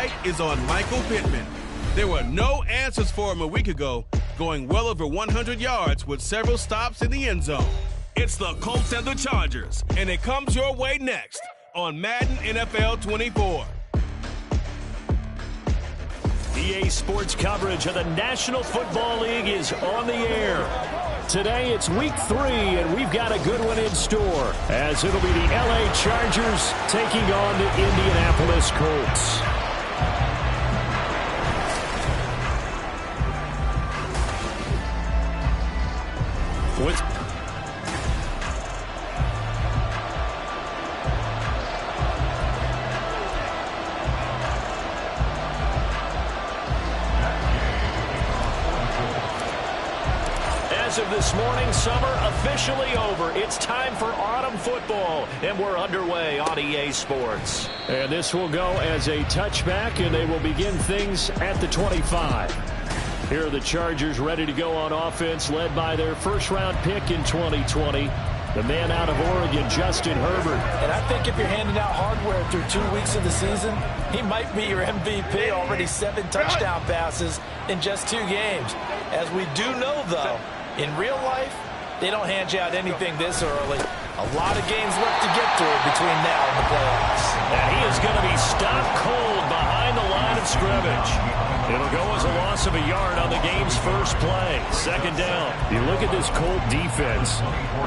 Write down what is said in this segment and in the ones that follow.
spotlight is on Michael Pittman. There were no answers for him a week ago, going well over 100 yards with several stops in the end zone. It's the Colts and the Chargers, and it comes your way next on Madden NFL 24. EA Sports coverage of the National Football League is on the air. Today it's week 3, and we've got a good one in store, as it'll be the LA Chargers taking on the Indianapolis Colts. As of this morning, summer officially over. It's time for autumn football, and we're underway on EA Sports. And this will go as a touchback, and they will begin things at the 25. Here are the Chargers ready to go on offense, led by their first-round pick in 2020, the man out of Oregon, Justin Herbert. And I think if you're handing out hardware through 2 weeks of the season, he might be your MVP. Already 7 touchdown passes in just 2 games. As we do know, though, in real life, they don't hand you out anything this early. A lot of games left to get through between now and the playoffs. And he is going to be stopped cold behind the line of scrimmage. It'll go as a loss of a yard on the game's first play. Second down. You look at this Colt defense.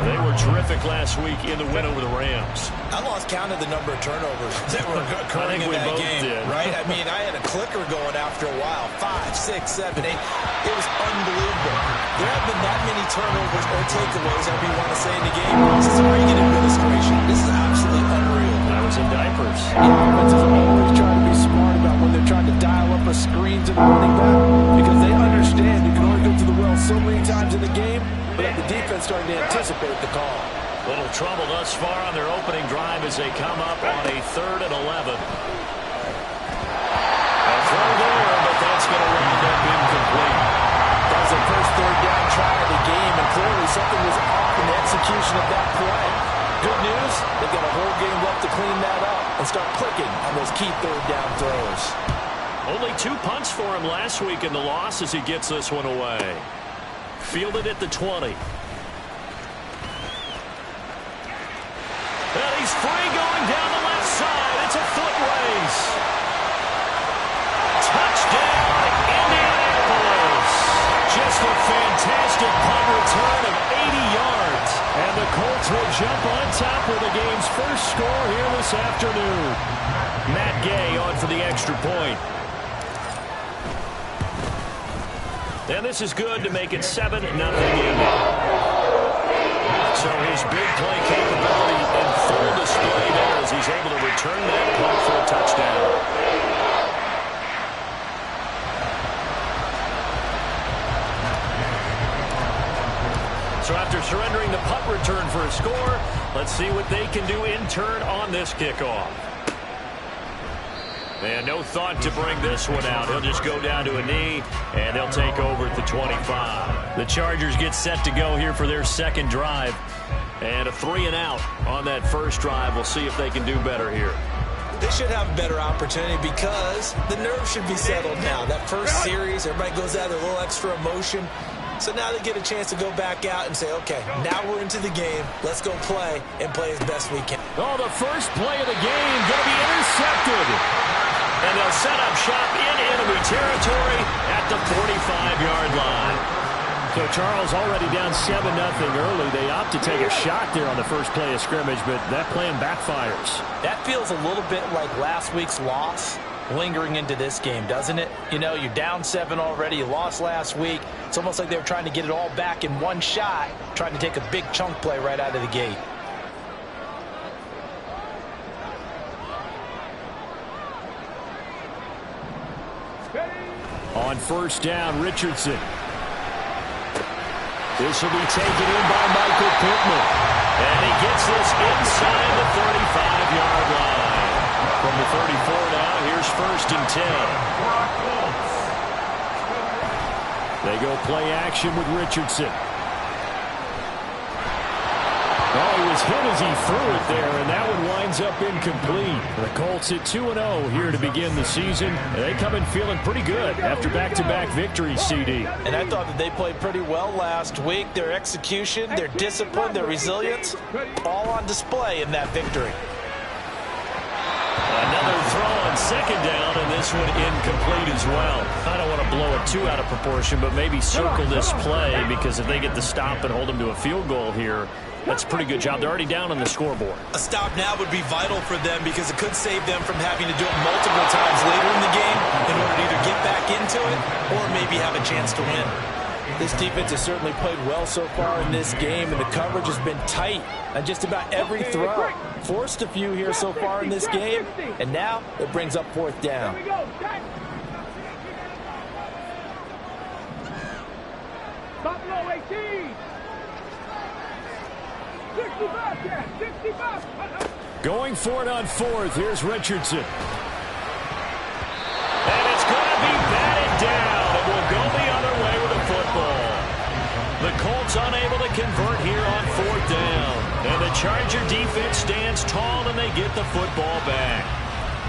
They were terrific last week in the win over the Rams. I lost count of the number of turnovers that were occurring in that game. Right? I mean, I had a clicker going after a while. 5, 6, 7, 8. It was unbelievable. There have been that many turnovers or takeaways, however you want to say, in the game. Since the Reagan administration, this is absolutely unreal. I was in diapers. The offenses are always trying to be smart about when they're trying to dial up a screen to the running back, because they understand you can only go to the well so many times in the game, but the defense starting to anticipate the call. Little trouble thus far on their opening drive as they come up on a 3rd and 11. A throw there, but that's going to wind up incomplete. That was the first 3rd down try of the game, and clearly something was off in the execution of that play. Good news, they've got a whole game left to clean that up and start clicking on those key 3rd down throws. Only 2 punts for him last week in the loss as he gets this one away. Fielded at the 20. And he's free going down the left side. It's a foot race. Touchdown, Indianapolis. Just a fantastic punt return of 80 yards. And the Colts will jump on top with the game's first score here this afternoon. Matt Gay on for the extra point. And this is good to make it 7-0 Indy. So his big play capability in full display there as he's able to return that punt for a touchdown. So after surrendering the punt return for a score, let's see what they can do in turn on this kickoff. And no thought to bring this one out. He'll just go down to a knee, and they'll take over at the 25. The Chargers get set to go here for their second drive. And a 3-and-out on that first drive. We'll see if they can do better here. They should have a better opportunity because the nerves should be settled now. That first series, everybody goes out with a little extra emotion. So now they get a chance to go back out and say, okay, now we're into the game. Let's go play and play as best we can. Oh, the first play of the game going to be intercepted. And they'll set up shop in enemy territory at the 45-yard line. So Charles already down 7-0 early. They opt to take a shot there on the first play of scrimmage, but that plan backfires. That feels a little bit like last week's loss lingering into this game, doesn't it? You know, you're down 7 already. You lost last week. It's almost like they were trying to get it all back in one shot, trying to take a big chunk play right out of the gate. On first down, Richardson. This will be taken in by Michael Pittman. And he gets this inside the 35-yard line. From the 34 now, here's 1st and 10. They go play action with Richardson. Oh, he was was hit as he threw it there, and that one winds up incomplete. The Colts at 2-0 here to begin the season. They come in feeling pretty good after back-to-back victories, CD. And I thought that they played pretty well last week. Their execution, their discipline, their resilience, all on display in that victory. Another throw on second down, and this one incomplete as well. I don't want to blow it too out of proportion, but maybe circle this play, because if they get the stop and hold them to a field goal here, that's a pretty good job. They're already down on the scoreboard. A stop now would be vital for them, because it could save them from having to do it multiple times later in the game in order to either get back into it or maybe have a chance to win. This defense has certainly played well so far in this game, and the coverage has been tight on just about every throw. Forced a few here so far in this game, and now it brings up fourth down. Buffalo 18. 65. Going for it on fourth. Here's Richardson. And it's going to be batted down. It will go the other way with the football. The Colts unable to convert here on fourth down. And the Charger defense stands tall, and they get the football back.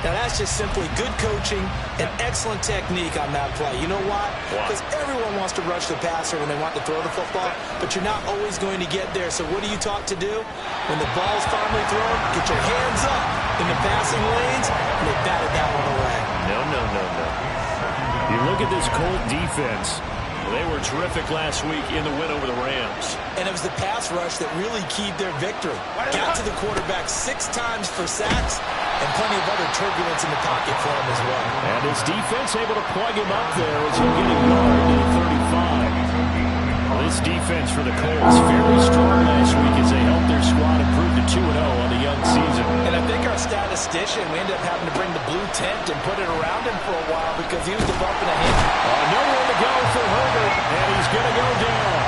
Now, that's just simply good coaching and excellent technique on that play. You know why? Because everyone wants to rush the passer when they want to throw the football, but you're not always going to get there. So what are you taught to do? When the ball's finally thrown, get your hands up in the passing lanes, and they batted that one away. No. You look at this Colt defense. They were terrific last week in the win over the Rams. And it was the pass rush that really keyed their victory. Got to the quarterback 6 times for sacks, and plenty of other turbulence in the pocket for him as well. And his defense able to plug him up there as he'll get a yard to the 35. Well, this defense for the Colts fairly strong last week as they helped their squad improve to 2-0 on the young season. And I think our statistician, we ended up having to bring the blue tent and put it around him for a while because he was developing a hand. Nowhere to go for Herbert, and he's going to go down.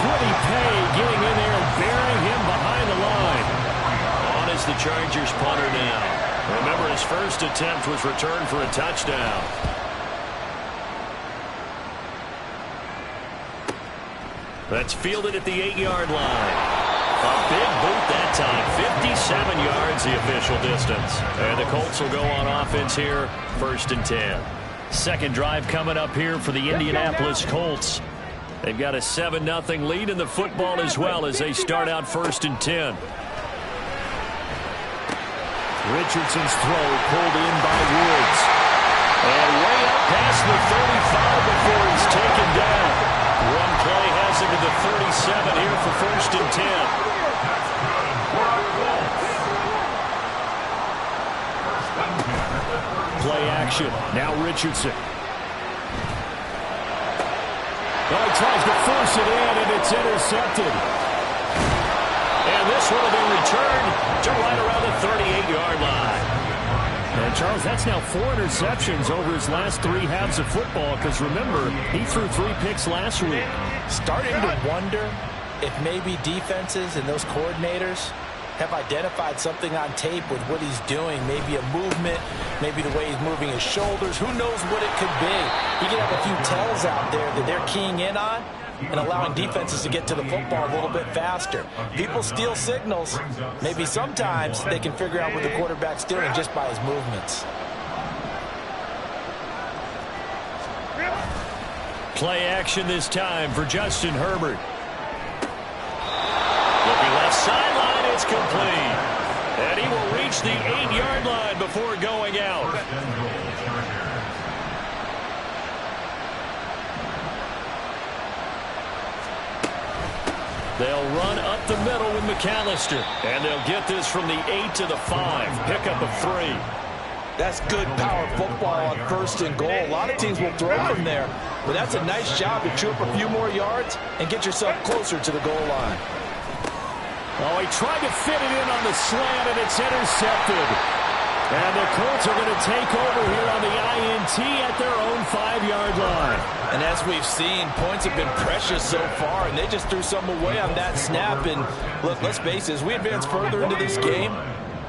Quiddy Pay getting in there and burying him behind the line. On is the Chargers punter now. Remember, his first attempt was returned for a touchdown. That's fielded at the 8-yard line. A big boot that time. 57 yards the official distance. And the Colts will go on offense here, 1st and 10. Second drive coming up here for the Indianapolis Colts. They've got a 7-0 lead in the football as well as they start out 1st and 10. Richardson's throw pulled in by Woods. And way up past the 35 before he's taken down. One play has him to the 37 here for 1st and 10. Play action. Now Richardson. Well, he tries to force it in, and it's intercepted. And this will have been returned to right around the 38-yard line. And, Charles, that's now 4 interceptions over his last 3 halves of football, because, remember, he threw 3 picks last week. Starting to wonder if maybe defenses and those coordinators have identified something on tape with what he's doing. Maybe a movement, maybe the way he's moving his shoulders. Who knows what it could be? He could have a few tells out there that they're keying in on and allowing defenses to get to the football a little bit faster. People steal signals. Maybe sometimes they can figure out what the quarterback's doing just by his movements. Play action this time for Justin Herbert. Looking left sideline, it's complete. And he will reach the 8-yard line before going out. They'll run up the middle with McAllister. And they'll get this from the 8 to the 5. Pickup of 3. That's good power football on 1st and goal. A lot of teams will throw from there. But that's a nice job to chew up a few more yards and get yourself closer to the goal line. Oh, he tried to fit it in on the slant, and it's intercepted. And the Colts are going to take over here on the INT at their own 5-yard line. And as we've seen, points have been precious so far, and they just threw some away on that snap. And look, let's face it, as we advance further into this game,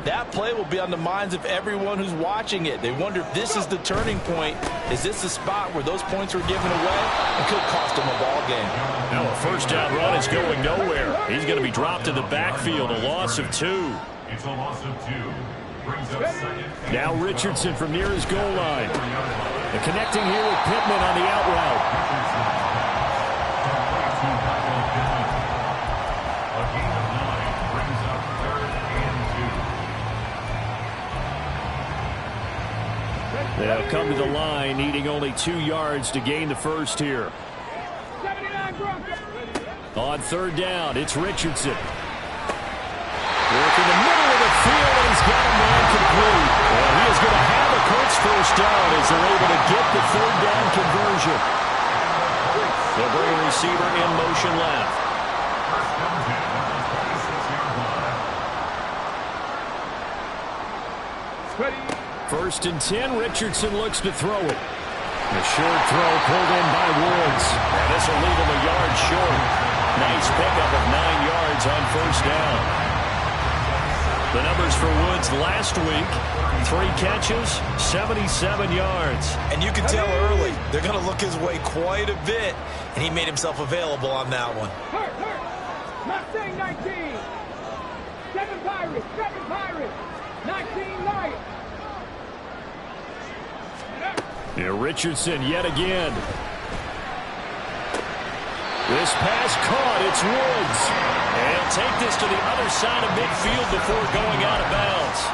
That play will be on the minds of everyone who's watching it. They wonder if this is the turning point. Is this the spot where those points were given away? It could cost them a ball game. Now a first down run is going nowhere. He's going to be dropped in the backfield, a loss of 2. It's a loss of 2. Brings up second. Now Richardson from near his goal line. And connecting here with Pittman on the out route. They'll come to the line, needing only 2 yards to gain the first here. 79 Broncos. On third down, it's Richardson. Work in the middle of the field, and he's got a man complete. And he is going to have the Colts first down as they're able to get the third down conversion. They'll bring a receiver in motion left. First and 10, Richardson looks to throw it. A short throw pulled in by Woods. And this will leave him a yard short. Nice pickup of 9 yards on first down. The numbers for Woods last week, 3 catches, 77 yards. And you can tell early, they're going to look his way quite a bit, and he made himself available on that one. Hurt. Mustang 19. 7 Pirates. 19 Lions. Yeah, Richardson yet again. This pass caught. It's Woods. And he'll take this to the other side of midfield before going out of bounds.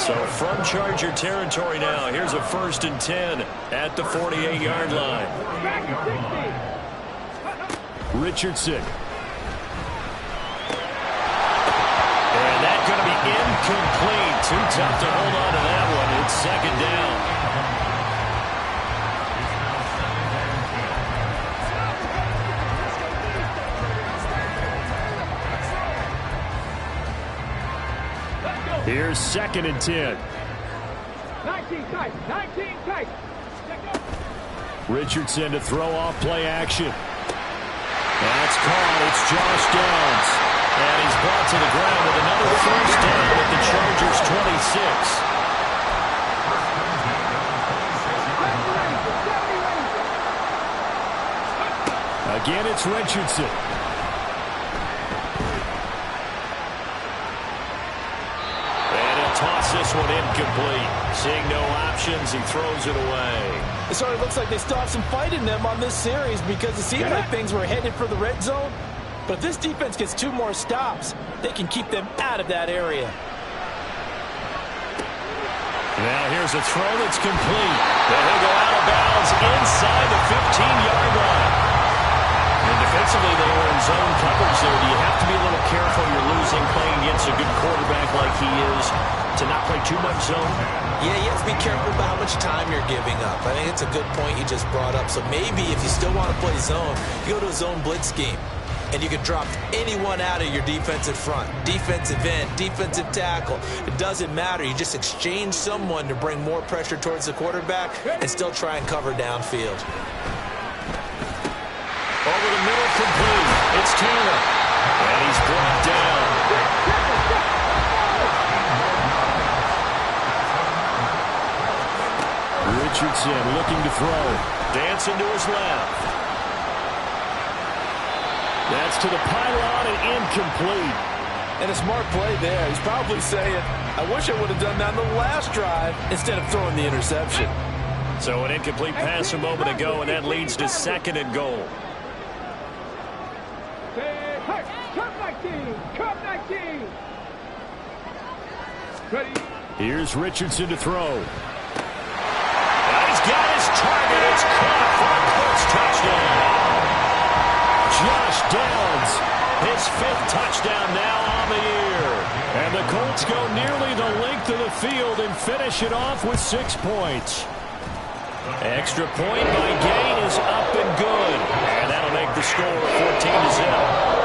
So from Charger territory now, here's a first and 10 at the 48-yard line. Richardson. And that's going to be incomplete. Too tough to hold on to that one. It's second down. Here's second and 10. 19 tight. Richardson to throw off play action. That's caught. It's Josh Downs. And he's brought to the ground with another first down at the Chargers' 26. Again, it's Richardson. Toss this one incomplete. Seeing no options, he throws it away. It sort of looks like they still have some fight in them on this series because it seemed like things were headed for the red zone. But if this defense gets 2 more stops, they can keep them out of that area. Now here's a throw that's complete. Then he'll go out of bounds inside the 15-yard line. And defensively, they were in zone coverage there. Do you have to be a little careful? You're losing playing against a good quarterback like he is to not play too much zone? Yeah, you have to be careful about how much time you're giving up. I think it's a good point you just brought up. So maybe if you still want to play zone, you go to a zone blitz scheme. And you can drop anyone out of your defensive front. Defensive end, defensive tackle. It doesn't matter. You just exchange someone to bring more pressure towards the quarterback and still try and cover downfield. Over the middle, complete. It's Taylor. And he's brought down. Richardson looking to throw. Dancing to his left. That's to the pylon and incomplete. And a smart play there. He's probably saying, I wish I would have done that on the last drive instead of throwing the interception. So an incomplete pass a moment ago, and that leads to second and goal. Cup 19. Ready. Here's Richardson to throw. He's got his target. It's caught for a Colts touchdown. Josh Downs, his 5th touchdown now on the year. And the Colts go nearly the length of the field and finish it off with 6 points. Extra point by Gain is up and good. And that'll make the score 14-0.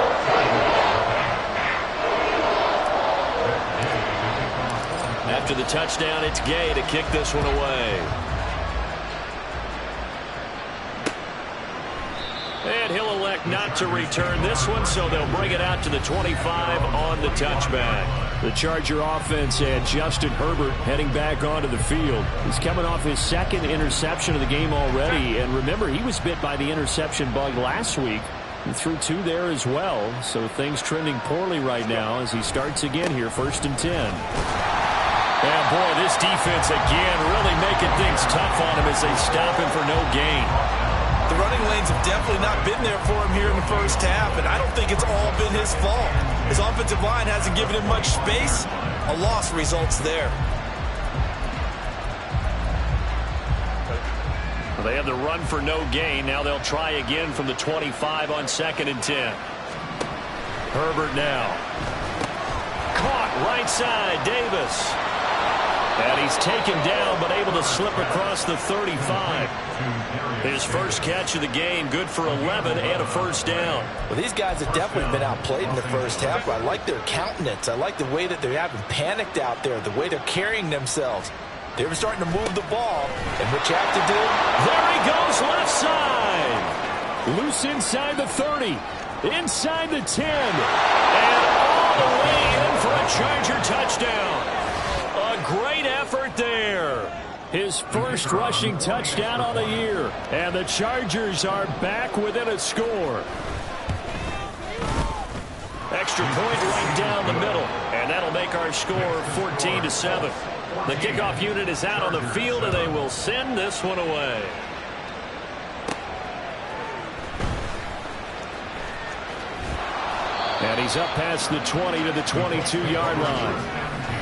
After the touchdown, it's Gay to kick this one away. And he'll elect not to return this one, so they'll bring it out to the 25 on the touchback. The Charger offense and Justin Herbert heading back onto the field. He's coming off his second interception of the game already. And remember, he was bit by the interception bug last week. He threw 2 there as well. So things trending poorly right now as he starts again here, 1st and 10. And boy, this defense again really making things tough on him as they stop him for no gain. The running lanes have definitely not been there for him here in the first half, and I don't think it's all been his fault. His offensive line hasn't given him much space. A loss results there. Well, they have the run for no gain. Now they'll try again from the 25 on 2nd and 10. Herbert now. Caught right side, Davis. And he's taken down, but able to slip across the 35. His first catch of the game, good for 11 and a first down. Well, these guys have definitely been outplayed in the first half. I like their countenance. I like the way that they haven't panicked out there, the way they're carrying themselves. They were starting to move the ball, and what you have to do... There he goes, left side. Loose inside the 30, inside the 10, and all the way in for a Charger touchdown. A great effort there. His first rushing touchdown on the year. And the Chargers are back within a score. Extra point right down the middle. And that'll make our score 14-7. The kickoff unit is out on the field, and they will send this one away. And he's up past the 20 to the 22-yard line.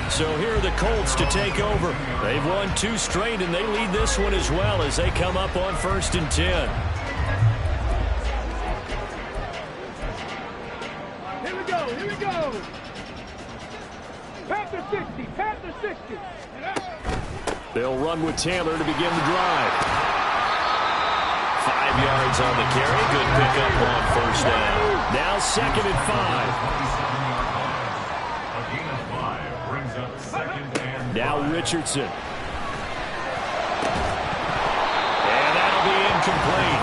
So here are the Colts to take over. They've won 2 straight, and they lead this one as well as they come up on 1st and 10. Here we go, here we go. Panther 60, Panther 60. They'll run with Taylor to begin the drive. 5 yards on the carry. Good pickup on 1st down. Now 2nd and 5. Now Richardson. And that'll be incomplete.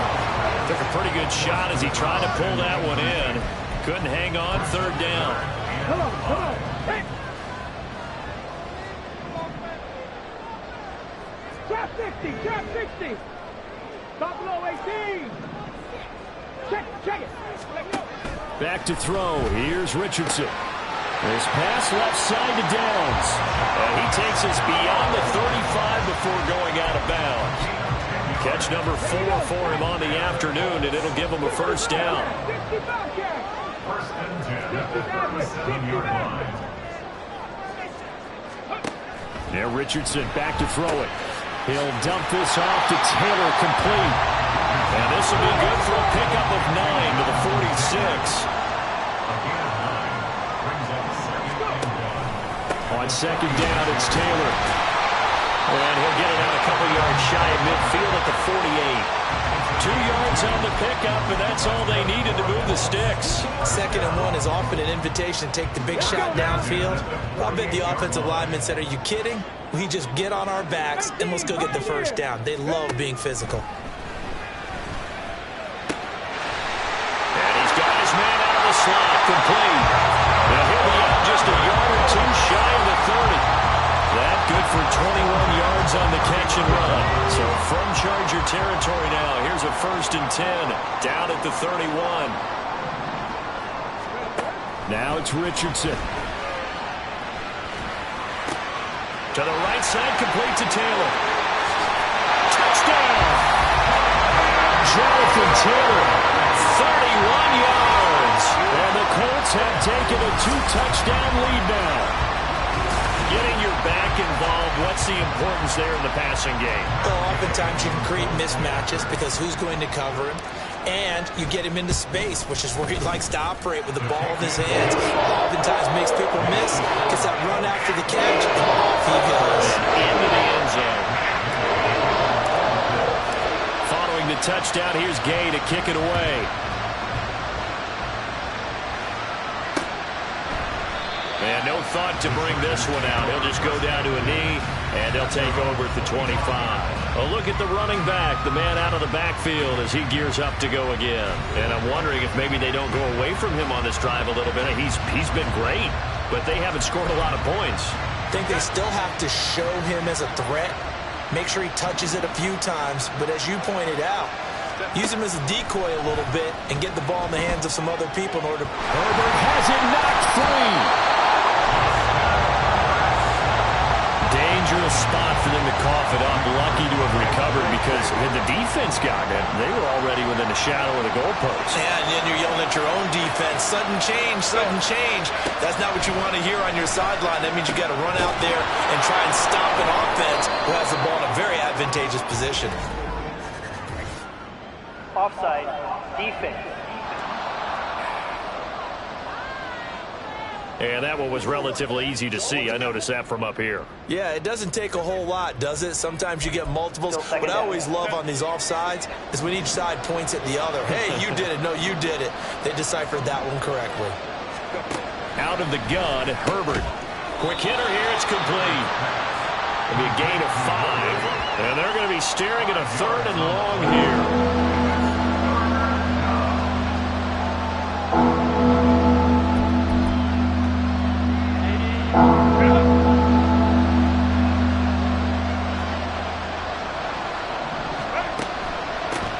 Took a pretty good shot as he tried to pull that one in. Couldn't hang on, 3rd down. Come on, come on. Hey. Trap 60, trap 60. Top low 18. Check it. Back to throw. Here's Richardson. This pass left side to Downs. And he takes us beyond the 35 before going out of bounds. Catch number 4 for him on the afternoon, and it'll give him a 1st down. 1st and 10. 7-yard line. Now Richardson back to throw it. He'll dump this off to Taylor, complete. And this will be good for a pickup of 9 to the 46. On 2nd down, it's Taylor. And he'll get it out a couple yards shy of midfield at the 48. 2 yards on the pickup, and that's all they needed to move the sticks. 2nd and 1 is often an invitation to take the big shot downfield. I bet the offensive lineman said, are you kidding? We just get on our backs, and let's go get the 1st down. They love being physical. And he's got his man out of the slot, complete. Now he'll be out just a yard or 2 shy of the 30. That good for 21 yards on the catch and run. So from Charger territory now, here's a 1st and 10 down at the 31. Now it's Richardson. To the right side, complete to Taylor. Touchdown! Jonathan Taylor, 31 yards. And the Colts have taken a 2-touchdown lead now. Getting your back involved, what's the importance there in the passing game? Well, oftentimes you can create mismatches because who's going to cover him? And you get him into space, which is where he likes to operate with the ball in his hands. Oftentimes makes people miss, gets that run after the catch, and off he goes. Into the end zone. Following the touchdown, here's Gay to kick it away. And no thought to bring this one out. He'll just go down to a knee, and they'll take over at the 25. A look at the running back, the man out of the backfield as he gears up to go again. And I'm wondering if maybe they don't go away from him on this drive a little bit. He's been great, but they haven't scored a lot of points. I think they still have to show him as a threat. Make sure he touches it a few times. But as you pointed out, use him as a decoy a little bit and get the ball in the hands of some other people in order to... Herbert has it knocked free. Dangerous spot for them to cough it up. Lucky to have recovered because had the defense gotten it, they were already within the shadow of the goalpost. Yeah, and then you're yelling at your own defense. Sudden change, sudden change. That's not what you want to hear on your sideline. That means you got to run out there and try and stop an offense who has the ball in a very advantageous position. Offside, defense. And that one was relatively easy to see. I noticed that from up here. Yeah, it doesn't take a whole lot, does it? Sometimes you get multiples. What I always love on these offsides is when each side points at the other. Hey, you did it. No, you did it. They deciphered that one correctly. Out of the gun, Herbert. Quick hitter here. It's complete. It'll be a gain of 5. And they're going to be staring at a 3rd and long here.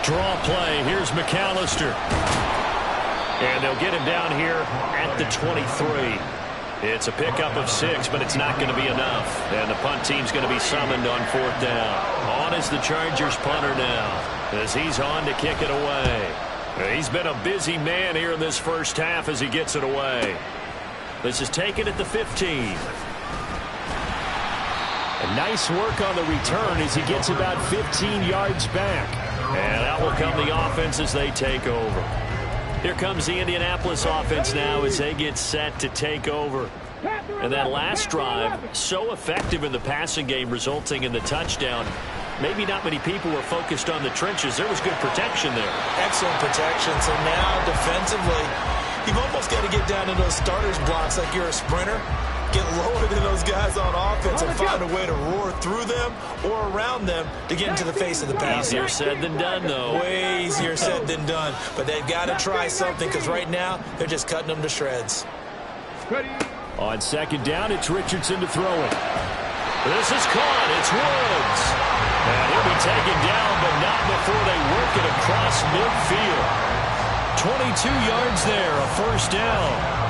Draw play. Here's McAllister. And they'll get him down here at the 23. It's a pickup of 6, but it's not going to be enough. And the punt team's going to be summoned on 4th down. On is the Chargers punter now as he's on to kick it away. He's been a busy man here in this first half as he gets it away. This is taken at the 15. And nice work on the return as he gets about 15 yards back. And out will come the offense as they take over. Here comes the Indianapolis offense now as they get set to take over. And that last drive, so effective in the passing game, resulting in the touchdown. Maybe not many people were focused on the trenches. There was good protection there. Excellent protection. So now defensively, you've almost got to get down to those starters blocks like you're a sprinter. Get lower than those guys on offense and find a way to roar through them or around them to get into the face of the pass. Easier said than done, though. Way easier said than done. But they've got to try something because right now they're just cutting them to shreds. On 2nd down, it's Richardson to throw it. This is caught. It's Woods. And he'll be taken down, but not before they work it across midfield. 22 yards there, a 1st down.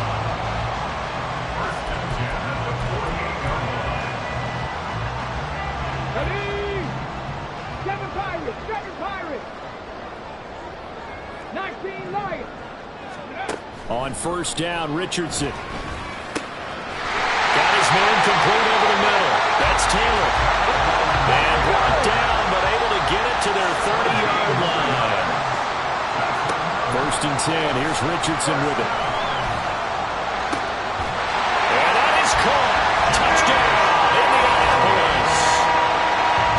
On 1st down, Richardson. Got his man complete over the middle. That's Taylor. And brought down, but able to get it to their 30-yard line. 1st and 10. Here's Richardson with it. And that is caught. Touchdown, Indianapolis.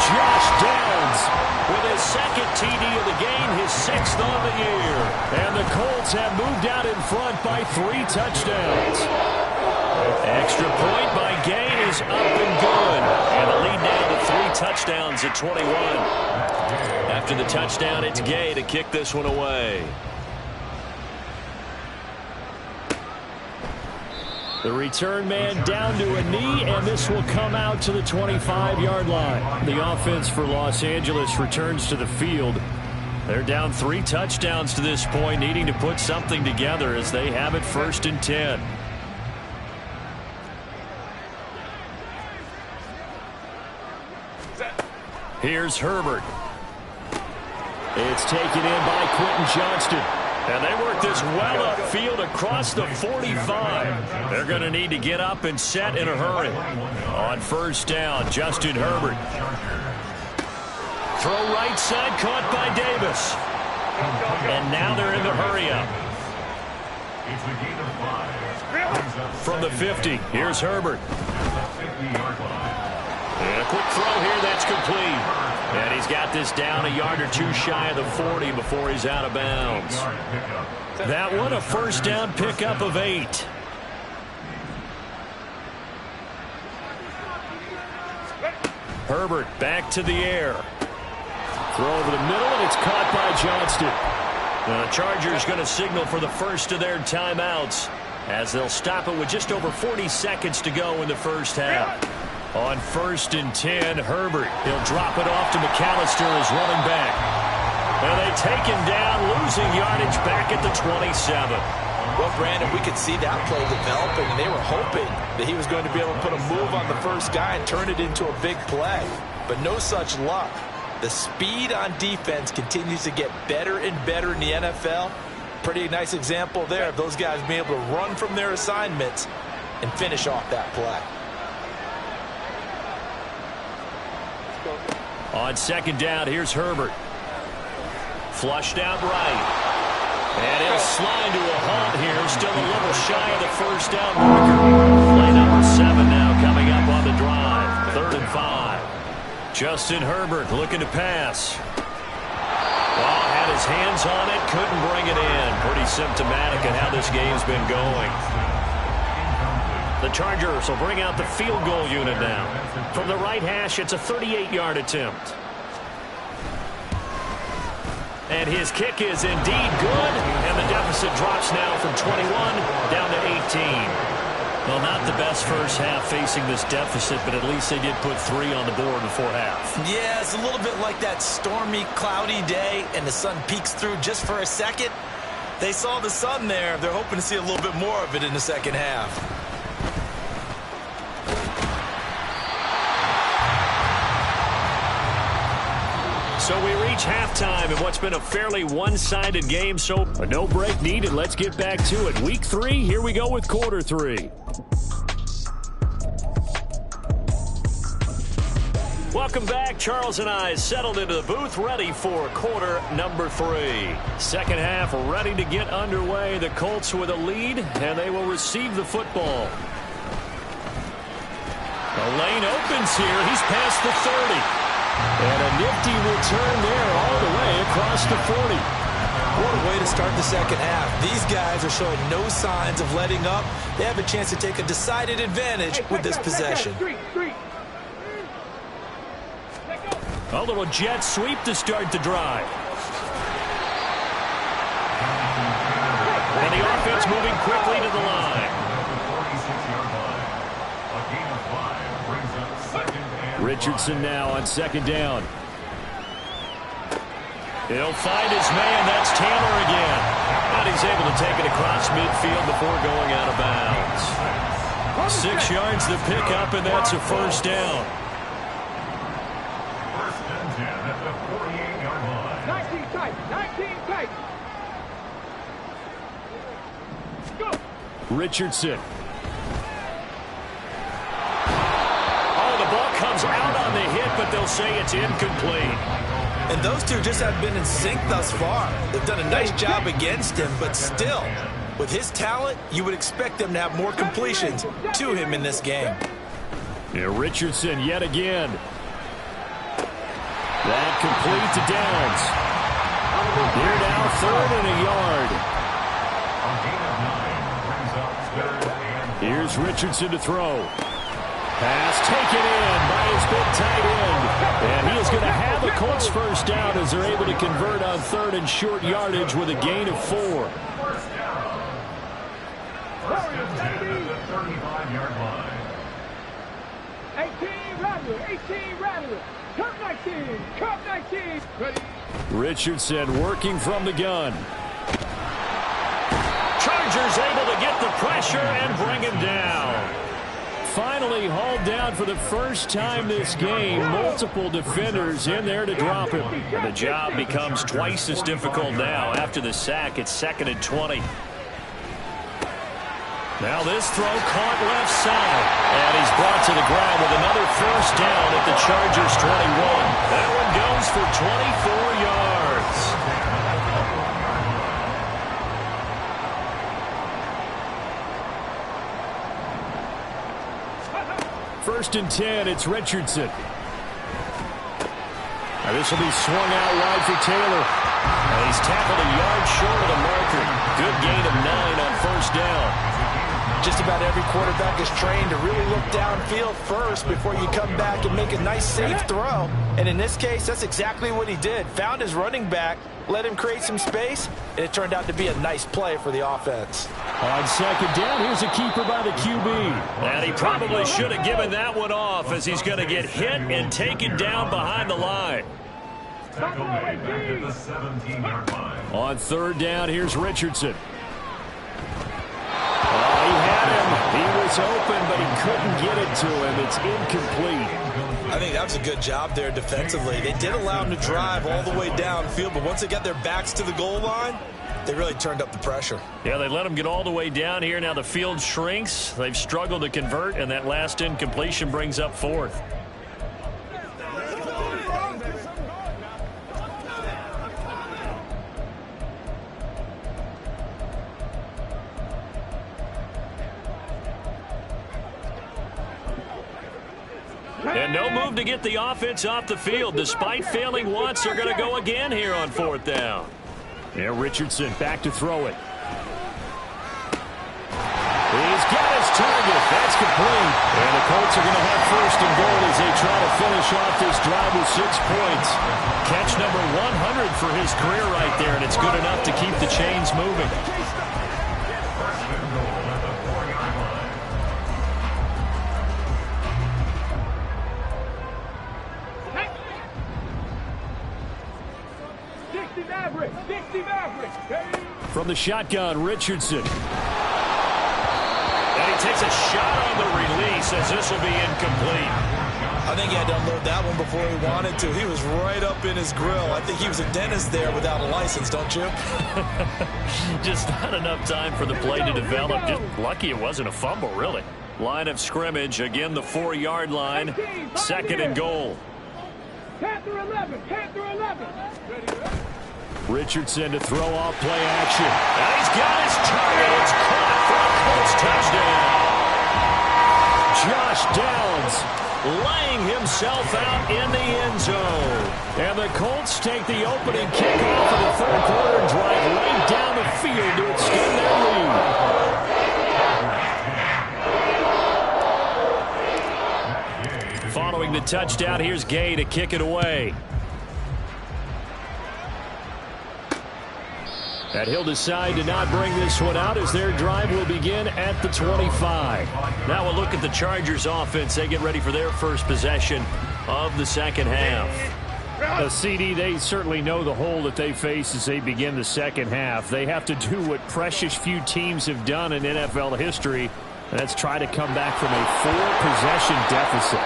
Josh Downs with his 2nd TD of the game, his 6th on the year. And the Colts have moved out in front by 3 touchdowns. Extra point by Gay is up and good. And the lead now to 3 touchdowns at 21. After the touchdown, it's Gay to kick this one away. The return man down to a knee, and this will come out to the 25-yard line. The offense for Los Angeles returns to the field. They're down 3 touchdowns to this point, needing to put something together as they have it 1st and 10. Here's Herbert. It's taken in by Quentin Johnston. And they work this well upfield across the 45. They're going to need to get up and set in a hurry. On 1st down, Justin Herbert. Throw right side, caught by Davis. And now they're in the hurry up. From the 50, here's Herbert. And a quick throw here, that's complete. And he's got this down a yard or 2 shy of the 40 before he's out of bounds. That one, a 1st down pickup of 8. Herbert back to the air. Throw over the middle, and it's caught by Johnston. The Chargers going to signal for the first of their timeouts as they'll stop it with just over 40 seconds to go in the first half. On 1st and 10, Herbert. He'll drop it off to McAllister as running back. And they take him down, losing yardage back at the 27. Well, Brandon, we could see that play developing, and they were hoping that he was going to be able to put a move on the first guy and turn it into a big play. But no such luck. The speed on defense continues to get better and better in the NFL. Pretty nice example there of those guys being able to run from their assignments and finish off that play. On 2nd down, here's Herbert. Flushed out right. And he'll slide to a halt here. Still a little shy of the first down marker. Play number 7 now coming up on the drive. 3rd and 5. Justin Herbert looking to pass. Well, had his hands on it, couldn't bring it in. Pretty symptomatic of how this game's been going. The Chargers will bring out the field goal unit now. From the right hash, it's a 38-yard attempt. And his kick is indeed good, and the deficit drops now from 21 down to 18. Well, not the best first half facing this deficit, but at least they did put 3 on the board before half. Yeah, it's a little bit like that stormy, cloudy day, and the sun peeks through just for a second. They saw the sun there. They're hoping to see a little bit more of it in the second half. So we reach halftime in what's been a fairly one-sided game, so a no break needed. Let's get back to it. Week 3, here we go with quarter 3. Welcome back. Charles and I settled into the booth, ready for quarter number 3. Second half ready to get underway. The Colts with a lead, and they will receive the football. The lane opens here. He's past the 30. And a nifty return there all the way across the 40. What a way to start the second half. These guys are showing no signs of letting up. They have a chance to take a decided advantage with this possession. A little jet sweep to start the drive. And the offense moving quickly to the line. Richardson now on 2nd down. He'll find his man. That's Taylor again. And he's able to take it across midfield before going out of bounds. 6 yards to pick up, and that's a first down. 1st and 10 at the 48-yard line. 19 tight. Go. Richardson. Ball comes out on the hit, but they'll say it's incomplete. And those two just have been in sync thus far. They've done a nice job against him, but still, with his talent, you would expect them to have more completions to him in this game. Yeah, Richardson yet again. That complete to downs. 3rd and a yard. Here's Richardson to throw. Pass taken in by his big tight end. And he is going to have a Colts first down as they're able to convert on 3rd and short yardage with a gain of 4. First down. 1st and 10 at the 35-yard line. 18 Rattler. Come 19. Ready. Richardson working from the gun. Chargers able to get the pressure and bring him down. Finally hauled down for the first time this game. Multiple defenders in there to drop him. And the job becomes twice as difficult now. After the sack, it's 2nd and 20. Now this throw caught left side. And he's brought to the ground with another first down at the Chargers 21. That one goes for 24 yards. 1st and 10, it's Richardson. Now this will be swung out wide for Taylor. And he's tackled a yard short of the marker. Good gain of 9 on 1st down. just about every quarterback is trained to really look downfield first before you come back and make a nice, safe throw. And in this case, that's exactly what he did. Found his running back, let him create some space, and it turned out to be a nice play for the offense. On second down, here's a keeper by the QB. And he probably should have given that one off, as he's going to get hit and taken down behind the line. Tackle made at the 17-yard line. On third down, here's Richardson. He had him. He was open, but he couldn't get it to him. It's incomplete. I think that was a good job there defensively. They did allow him to drive all the way downfield, but once they got their backs to the goal line, they really turned up the pressure. Yeah, they let him get all the way down here. Now the field shrinks. They've struggled to convert, and that last incompletion brings up fourth. And no move to get the offense off the field. Despite failing once, they're going to go again here on fourth down. Yeah, Richardson back to throw it. He's got his target. That's complete. And the Colts are going to have first and goal as they try to finish off this drive with 6 points. Catch number 100 for his career right there, and it's good enough to keep the chains moving. From the shotgun, Richardson. And he takes a shot on the release as this will be incomplete. I think he had to unload that one before he wanted to. He was right up in his grill. I think he was a dentist there without a license, don't you? Just not enough time for the play to develop. Just lucky it wasn't a fumble, really. Line of scrimmage, again the 4-yard line. Second and goal. Panther 11, Panther 11. Richardson to throw off play action. And he's got his target. It's caught for a Colts touchdown. Josh Downs laying himself out in the end zone. And the Colts take the opening kickoff of the third quarter and drive right down the field to extend their lead. Following the touchdown, here's Gay to kick it away. And he'll decide to not bring this one out as their drive will begin at the 25. Now we'll look at the Chargers offense. They get ready for their first possession of the second half. CD, they certainly know the hole that they face as they begin the second half. They have to do what precious few teams have done in NFL history, and that's try to come back from a 4-possession deficit.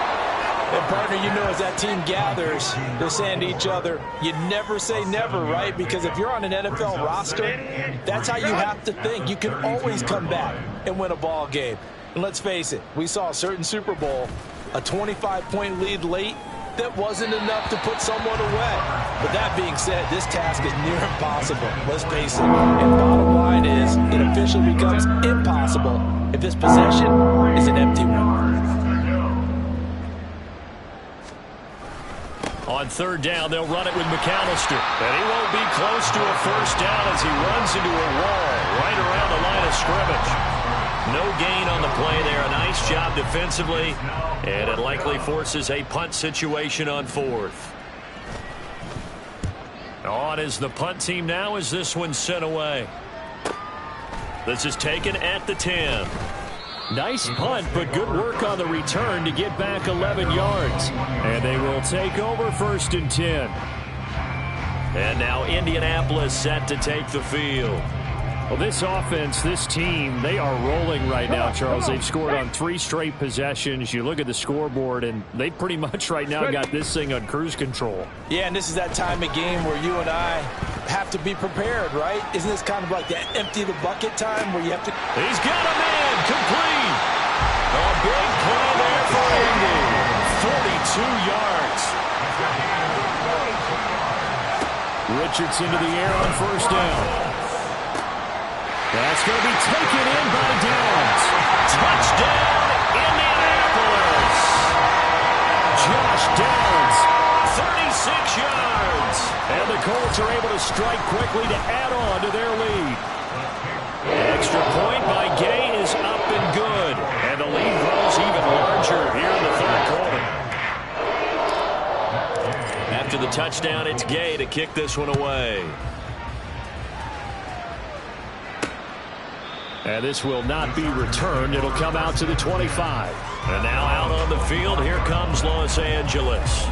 And, partner, you know, as that team gathers, they're saying to each other, you never say never, right? Because if you're on an NFL roster, that's how you have to think. You can always come back and win a ball game. And let's face it, we saw a certain Super Bowl, a 25-point lead late, that wasn't enough to put someone away. But that being said, this task is near impossible. Let's face it. And bottom line is, it officially becomes impossible if this possession is an empty one. On third down, they'll run it with McAllister. And he won't be close to a first down as he runs into a wall right around the line of scrimmage. No gain on the play there. A nice job defensively. And it likely forces a punt situation on fourth. On is the punt team now as this one's sent away. This is taken at the 10. Nice punt, but good work on the return to get back 11 yards. And they will take over first and 10. And now Indianapolis set to take the field. Well, this offense, this team, they are rolling right now, Charles. They've scored on 3 straight possessions. You look at the scoreboard, and they pretty much right now got this thing on cruise control. Yeah, and this is that time of game where you and I have to be prepared, right? Isn't this kind of like that empty the bucket time where you have to... He's got a man, complete. A big play there for Indy. 42 yards. Richardson to the air on first down. That's going to be taken in by Downs. Touchdown, Indianapolis. Josh Downs, 36 yards. And the Colts are able to strike quickly to add on to their lead. Extra point by Gay is up and good. And the lead grows even larger here in the third quarter. After the touchdown, it's Gay to kick this one away. And this will not be returned. It'll come out to the 25. And now out on the field, here comes Los Angeles.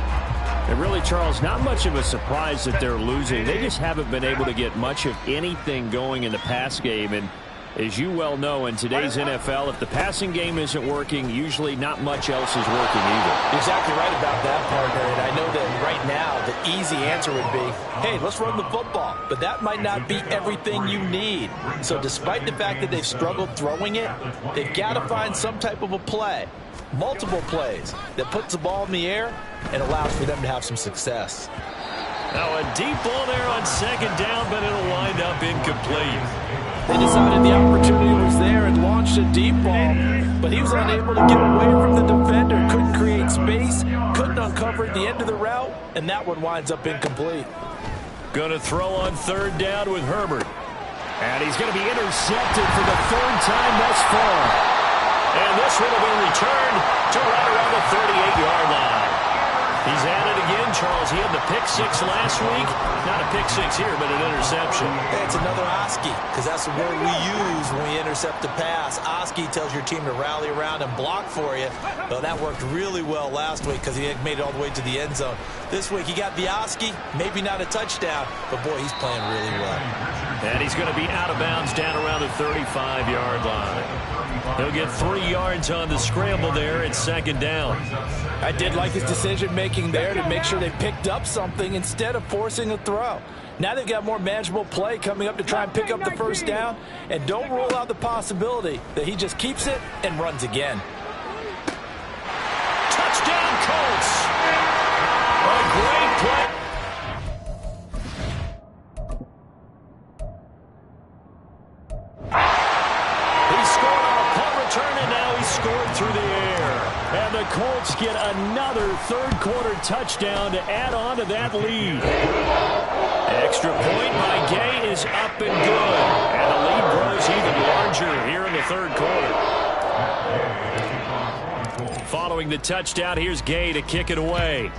And really, Charles, not much of a surprise that they're losing. They just haven't been able to get much of anything going in the pass game. And as you well know, in today's NFL, if the passing game isn't working, usually not much else is working either. You're exactly right about that, partner. And I know that right now the easy answer would be, hey, let's run the football. But that might not be everything you need. So despite the fact that they've struggled throwing it, they've got to find some type of a play, multiple plays, that puts the ball in the air and allows for them to have some success. Now a deep ball there on second down, but it'll wind up incomplete. They decided the opportunity was there and launched a deep ball, but he was unable to get away from the defender, couldn't create space, couldn't uncover the end of the route, and that one winds up incomplete. Going to throw on third down with Herbert. And he's going to be intercepted for the third time thus far. And this one will be returned to right around the 38-yard line. He's at it again, Charles. He had the pick six last week. Not a pick six here, but an interception. Hey, it's another Oski, because that's the word we use when we intercept a pass. Oski tells your team to rally around and block for you. Well, that worked really well last week because he made it all the way to the end zone. This week, he got the Oski, maybe not a touchdown, but boy, he's playing really well. And he's going to be out of bounds down around the 35-yard line. He'll get 3 yards on the scramble there at second down. I did like his decision-making there to make sure they picked up something instead of forcing a throw. Now they've got more manageable play coming up to try and pick up the first down, and don't rule out the possibility that he just keeps it and runs again. Touchdown, Colts! A great play. He scored on a punt return, and now he's scored through the air. And the Colts get another third-quarter touchdown to add on to that lead. Extra point by Gay is up and good. And the lead grows even larger here in the third quarter. Following the touchdown, here's Gay to kick it away.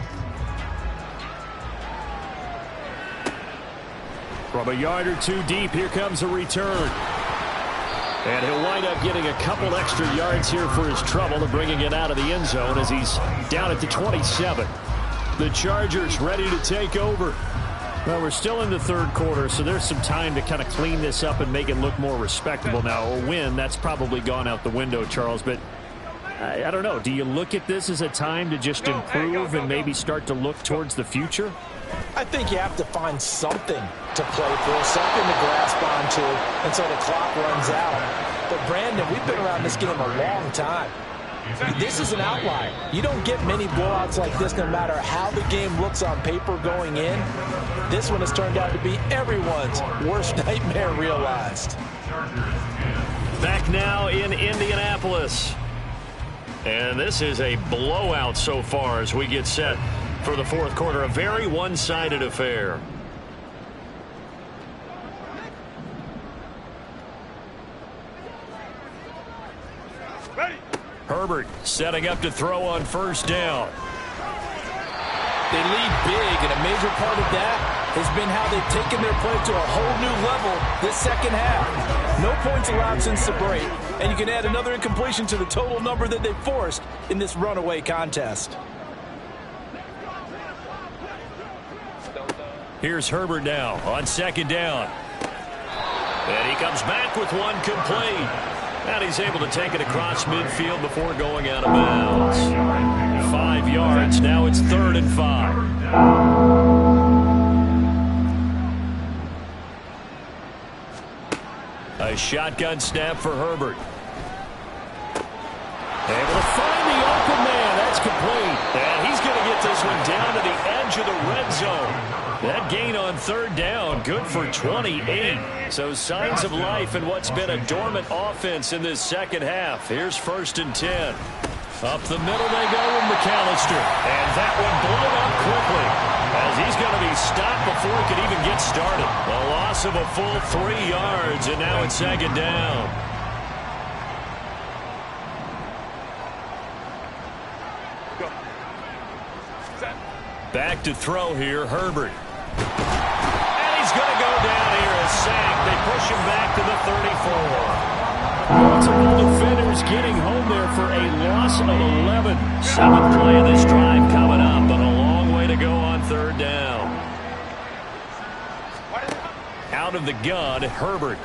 From a yard or two deep, here comes a return. And he'll wind up getting a couple extra yards here for his trouble and bringing it out of the end zone as he's down at the 27. The Chargers ready to take over. Well, we're still in the third quarter, so there's some time to kind of clean this up and make it look more respectable. Now, a win, that's probably gone out the window, Charles, but I don't know. Do you look at this as a time to just improve and maybe start to look towards the future? I think you have to find something to play for, something to grasp onto until the clock runs out. But, Brandon, we've been around this game a long time. This is an outlier. You don't get many blowouts like this no matter how the game looks on paper going in. This one has turned out to be everyone's worst nightmare realized. Back now in Indianapolis. And this is a blowout so far as we get set for the fourth quarter. A very one-sided affair. Herbert setting up to throw on first down. They lead big, and a major part of that has been how they've taken their play to a whole new level this second half. No points allowed since the break, and you can add another incompletion to the total number that they forced in this runaway contest. Here's Herbert now on second down. And he comes back with one complete. And he's able to take it across midfield before going out of bounds. 5 yards. Now it's 3rd and 5. A shotgun snap for Herbert. Able to find the open man. That's complete. And he's going to get this one down to the edge of the red zone. That gain on third down, good for 28. So signs of life in what's been a dormant offense in this second half. Here's 1st and 10. Up the middle they go with McAllister. And that one blown up quickly as he's going to be stopped before he could even get started. A loss of a full 3 yards, and now it's second down. Back to throw here, Herbert. And he's going to go down here as sacked. They push him back to the 34. Multiple defenders getting home there for a loss of 11. 7th play of this drive coming up, but a long way to go on third down. Out of the gun, Herbert.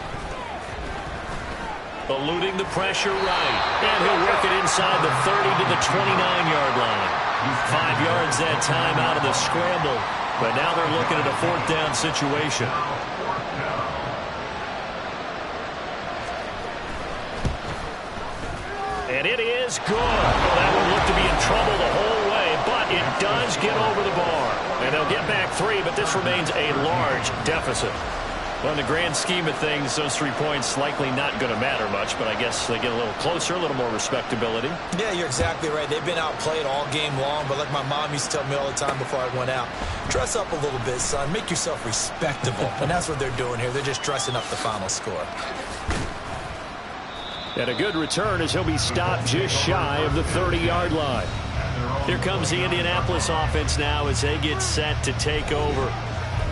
Eluding the pressure right. And he'll work it inside the 30 to the 29-yard line. 5 yards that time out of the scramble. But now they're looking at a 4th down situation. And it is good. Well, that would look to be in trouble the whole way, but it does get over the bar. And they'll get back 3, but this remains a large deficit. Well, in the grand scheme of things, those 3 points likely not going to matter much, but I guess they get a little closer, a little more respectability. Yeah, you're exactly right. They've been outplayed all game long, but like my mom used to tell me all the time before I went out, dress up a little bit, son. Make yourself respectable. And that's what they're doing here. They're just dressing up the final score. And a good return as he'll be stopped just shy of the 30-yard line. Here comes the Indianapolis offense now as they get set to take over.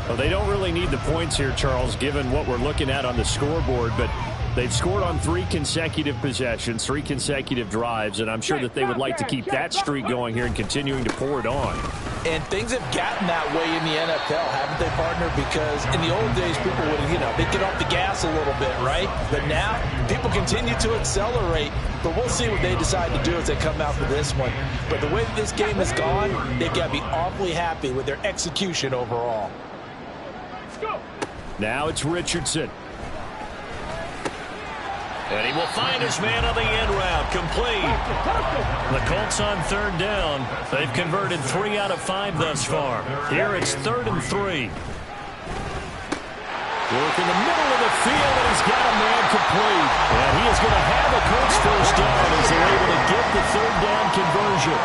Well, they don't really need the points here, Charles, given what we're looking at on the scoreboard, but they've scored on 3 consecutive possessions, 3 consecutive drives, and I'm sure that they would like to keep that streak going here and continuing to pour it on. And things have gotten that way in the NFL, haven't they, partner? Because in the old days, people would, they'd get off the gas a little bit, right? But now, people continue to accelerate, but we'll see what they decide to do as they come out for this one. But the way this game has gone, they've got to be awfully happy with their execution overall. Now it's Richardson. And he will find his man on the end route, complete. The Colts on third down. They've converted 3 out of 5 thus far. Here it's 3rd and 3. Work in the middle of the field, and he's got a man complete. And he is going to have a Colts first down as they're able to get the 3rd down conversion.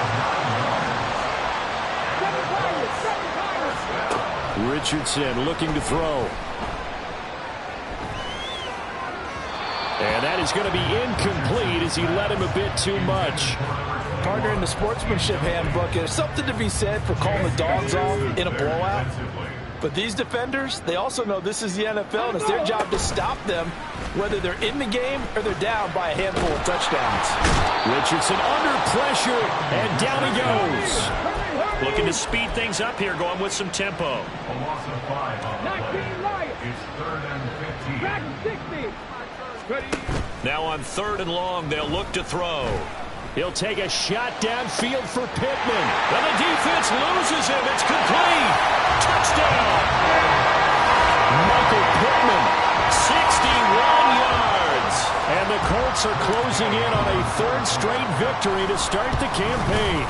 Richardson looking to throw. And that is going to be incomplete as he led him a bit too much. Partner, in the sportsmanship handbook, there's something to be said for calling the dogs off in a blowout. But these defenders, they also know this is the NFL, and it's their job to stop them, whether they're in the game or they're down by a handful of touchdowns. Richardson under pressure, and down he goes. Looking to speed things up here, going with some tempo. A loss of 5 on the play. It's 3rd and 15. Back 60. Now on 3rd and long, they'll look to throw. He'll take a shot downfield for Pittman. And the defense loses him. It's complete. Touchdown. Michael Pittman. 61 yards. And the Colts are closing in on a 3rd straight victory to start the campaign.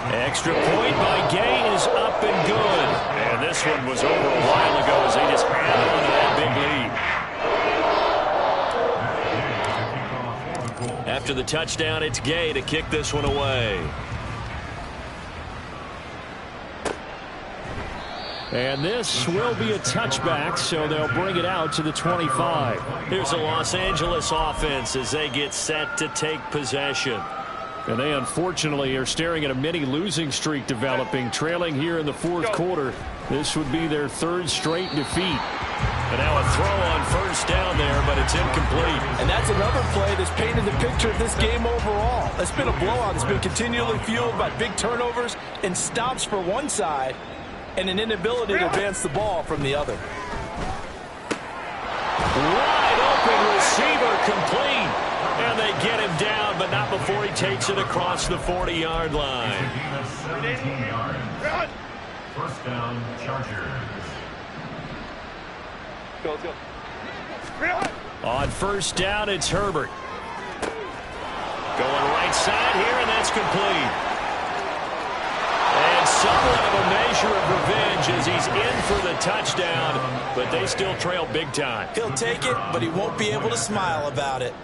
Extra point by Gay is up and good. And this one was over a while ago as they just ran onto that big lead. After the touchdown, it's Gay to kick this one away. And this will be a touchback, so they'll bring it out to the 25. Here's the Los Angeles offense as they get set to take possession. And they unfortunately are staring at a mini losing streak developing, trailing here in the 4th quarter. This would be their 3rd straight defeat. And now a throw on first down there, but it's incomplete. And that's another play that's painted the picture of this game overall. It's been a blowout. It's been continually fueled by big turnovers and stops for one side and an inability to advance the ball from the other. Wide open receiver, complete. And they get him down, but not before he takes it across the 40-yard line. 17 yards. First down, Chargers. Go. On first down, it's Herbert. Going right side here, and that's complete. And somewhat of a measure of revenge as he's in for the touchdown, but they still trail big time. He'll take it, but he won't be able to smile about it.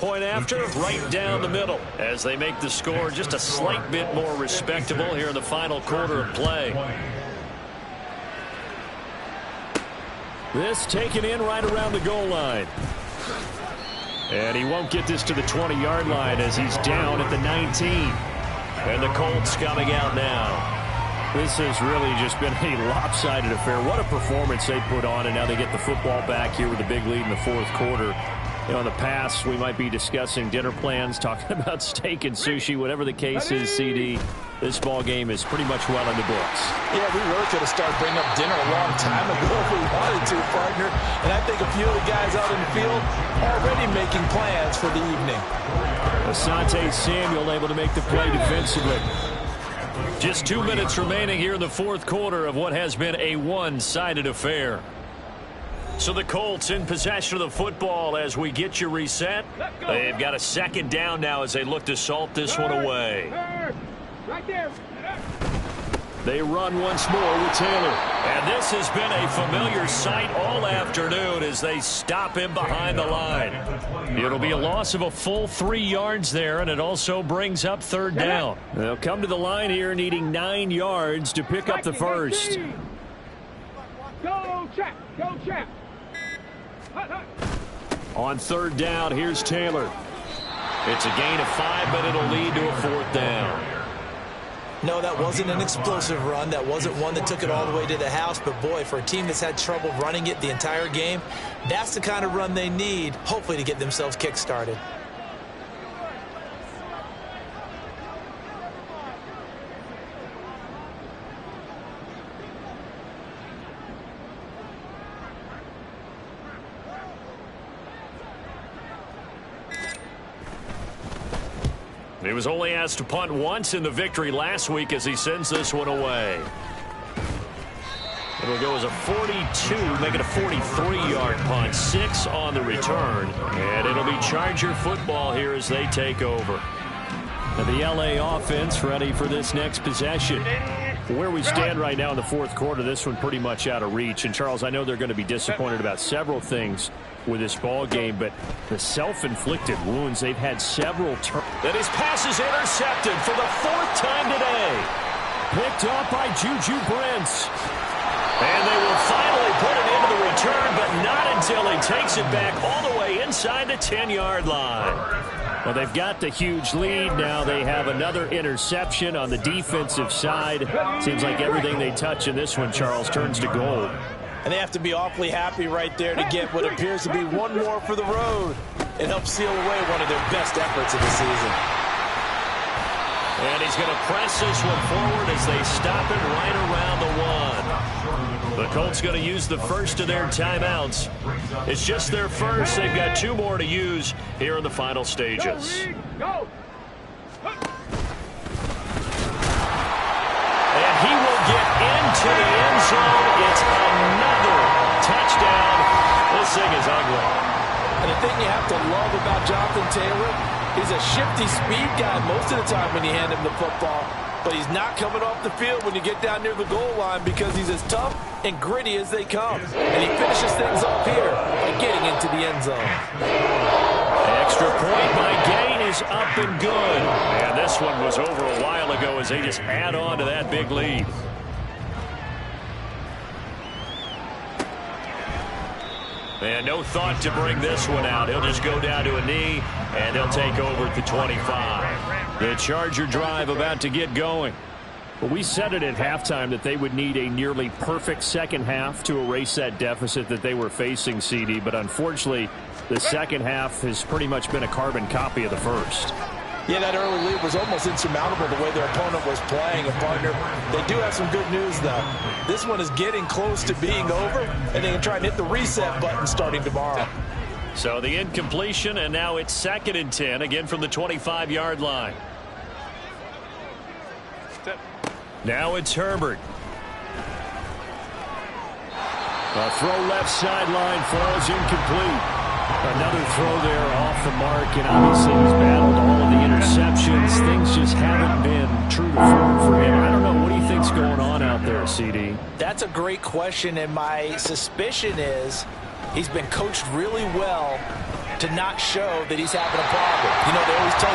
point after, right down the middle, as they make the score just a slight bit more respectable here in the final quarter of play. This taken in right around the goal line. And he won't get this to the 20-yard line as he's down at the 19. And the Colts coming out now. This has really just been a lopsided affair. What a performance they put on, and now they get the football back here with a big lead in the fourth quarter. You know, in the past, we might be discussing dinner plans, talking about steak and sushi, whatever the case is, CD. This ball game is pretty much well in the books. Yeah, we really could have started bringing up dinner a long time ago if we wanted to, partner. And I think a few of the guys out in the field already making plans for the evening. Asante Samuel able to make the play defensively. Just 2 minutes remaining here in the fourth quarter of what has been a one-sided affair. So the Colts in possession of the football as we get you reset. They've got a second down now as they look to salt this one away. Right there. They run once more with Taylor. And this has been a familiar sight all afternoon as they stop him behind the line. It'll be a loss of a full 3 yards there, and it also brings up third down. They'll come to the line here needing 9 yards to pick up the first. Go, Chap. Go, Chap. On third down, here's Taylor. It's a gain of 5, but it'll lead to a fourth down. No, that wasn't an explosive run. That wasn't one that took it all the way to the house. But, boy, for a team that's had trouble running it the entire game, that's the kind of run they need, hopefully, to get themselves kick-started. He was only asked to punt once in the victory last week as he sends this one away. It'll go as a 42, make it a 43-yard punt, 6 on the return. And it'll be Charger football here as they take over. And the LA offense ready for this next possession. Where we stand right now in the fourth quarter, this one pretty much out of reach. And, Charles, I know they're going to be disappointed about several things with this ball game, but the self-inflicted wounds, they've had several turns. And his pass is intercepted for the 4th time today. Picked up by Juju Brents. And they will finally put it into the return, but not until he takes it back all the way inside the 10-yard line. Well, they've got the huge lead. Now they have another interception on the defensive side. Seems like everything they touch in this one, Charles, turns to gold. And they have to be awfully happy right there to get what appears to be one more for the road. It helps seal away one of their best efforts of the season. And he's going to press this one forward as they stop it right around the 1. The Colts going to use the first of their timeouts. It's just their first. They've got 2 more to use here in the final stages. Go. And he will get into the end zone. It's another touchdown. This thing is ugly. And the thing you have to love about Jonathan Taylor, he's a shifty speed guy most of the time when you hand him the football. But he's not coming off the field when you get down near the goal line because he's as tough and gritty as they come. And he finishes things off here by getting into the end zone. Extra point by Gain is up and good. And this one was over a while ago as they just add on to that big lead. And no thought to bring this one out. He'll just go down to a knee, and they'll take over at the 25. The Charger drive about to get going. Well, we said it at halftime that they would need a nearly perfect second half to erase that deficit that they were facing, CD. But unfortunately, the second half has pretty much been a carbon copy of the first. Yeah, that early lead was almost insurmountable the way their opponent was playing. And, partner, they do have some good news, though. This one is getting close to being over, and they can try and hit the reset button starting tomorrow. So the incompletion, and now it's 2nd and 10, again from the 25-yard line. Now it's Herbert. A throw left sideline falls incomplete. Another throw there off the mark, and obviously he's battled all of the interceptions. Things just haven't been true to form for him. I don't know. What do you think's going on out there, CD? That's a great question, and my suspicion is he's been coached really well to not show that he's having a problem. You know, they always tell you